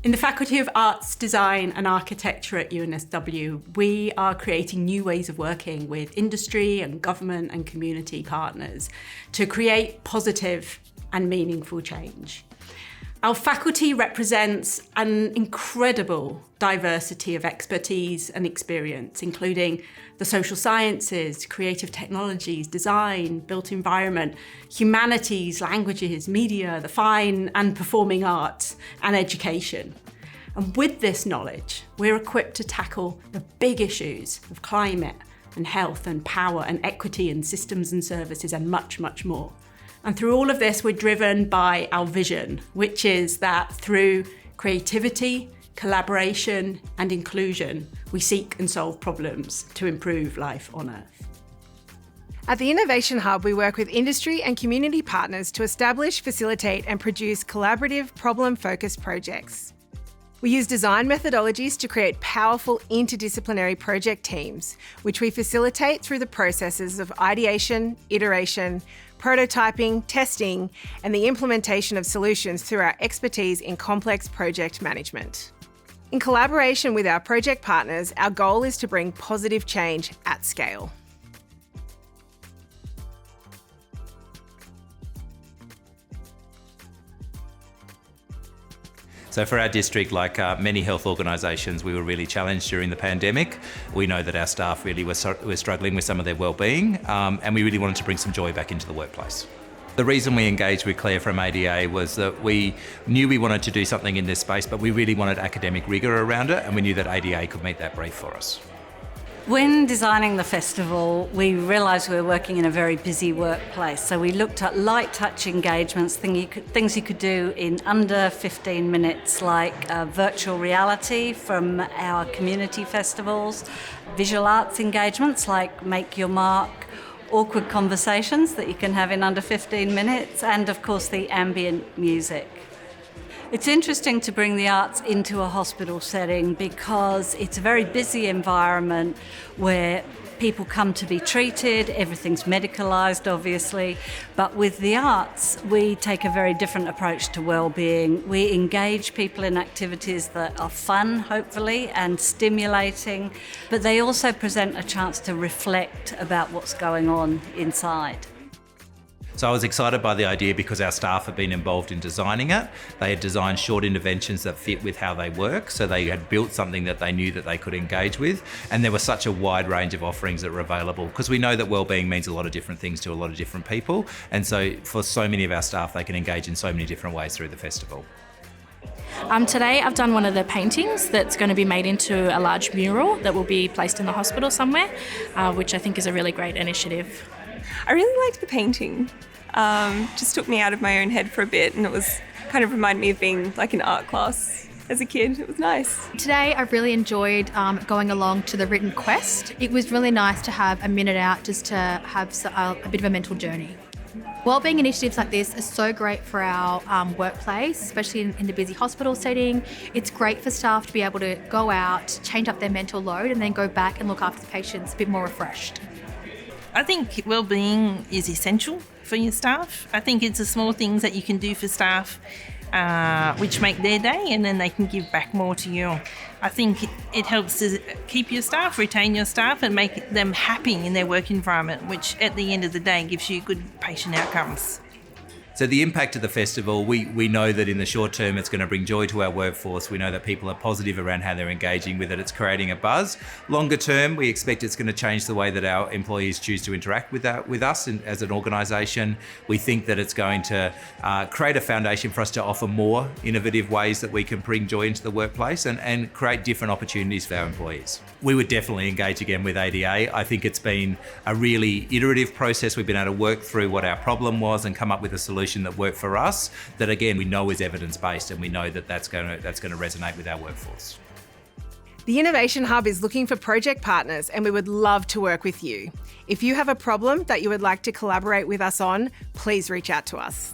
In the Faculty of Arts, Design and Architecture at UNSW, we are creating new ways of working with industry and government and community partners to create positive and meaningful change. Our faculty represents an incredible diversity of expertise and experience, including the social sciences, creative technologies, design, built environment, humanities, languages, media, the fine and performing arts, and education. And with this knowledge, we're equipped to tackle the big issues of climate and health and power and equity and systems and services and much, much more. And through all of this, we're driven by our vision, which is that through creativity, collaboration, and inclusion, we seek and solve problems to improve life on Earth. At the Innovation Hub, we work with industry and community partners to establish, facilitate, and produce collaborative, problem-focused projects. We use design methodologies to create powerful interdisciplinary project teams, which we facilitate through the processes of ideation, iteration, prototyping, testing, and the implementation of solutions through our expertise in complex project management. In collaboration with our project partners, our goal is to bring positive change at scale. So for our district, like many health organisations, we were really challenged during the pandemic. We know that our staff really were struggling with some of their wellbeing, and we really wanted to bring some joy back into the workplace. The reason we engaged with Claire from ADA was that we knew we wanted to do something in this space, but we really wanted academic rigour around it, and we knew that ADA could meet that brief for us. When designing the festival, we realised we were working in a very busy workplace. So we looked at light touch engagements, things you could do in under 15 minutes, like virtual reality from our community festivals, visual arts engagements like Make Your Mark, awkward conversations that you can have in under 15 minutes, and of course the ambient music. It's interesting to bring the arts into a hospital setting because it's a very busy environment where people come to be treated, everything's medicalised obviously, but with the arts we take a very different approach to well-being. We engage people in activities that are fun, hopefully, and stimulating, but they also present a chance to reflect about what's going on inside. So I was excited by the idea because our staff had been involved in designing it. They had designed short interventions that fit with how they work, so they had built something that they knew that they could engage with, and there was such a wide range of offerings that were available because we know that wellbeing means a lot of different things to a lot of different people, and so for so many of our staff they can engage in so many different ways through the festival. Today I've done one of the paintings that's going to be made into a large mural that will be placed in the hospital somewhere, which I think is a really great initiative. I really liked the painting. Just took me out of my own head for a bit, and it was kind of reminded me of being like in art class as a kid. It was nice. Today I really enjoyed going along to the written quest. It was really nice to have a minute out just to have a bit of a mental journey. Wellbeing initiatives like this are so great for our workplace, especially in the busy hospital setting. It's great for staff to be able to go out, change up their mental load, and then go back and look after the patients a bit more refreshed. I think wellbeing is essential for your staff. I think it's the small things that you can do for staff which make their day, and then they can give back more to you. I think it helps to keep your staff, retain your staff, and make them happy in their work environment, which at the end of the day gives you good patient outcomes. So the impact of the festival, we know that in the short term it's going to bring joy to our workforce. We know that people are positive around how they're engaging with it. It's creating a buzz. Longer term, we expect it's going to change the way that our employees choose to interact with us as an organisation. We think that it's going to create a foundation for us to offer more innovative ways that we can bring joy into the workplace and create different opportunities for our employees. We would definitely engage again with ADA. I think it's been a really iterative process. We've been able to work through what our problem was and come up with a solution that worked for us, that again we know is evidence-based, and we know that that's going to resonate with our workforce. The Innovation Hub is looking for project partners, and we would love to work with you. If you have a problem that you would like to collaborate with us on, please reach out to us.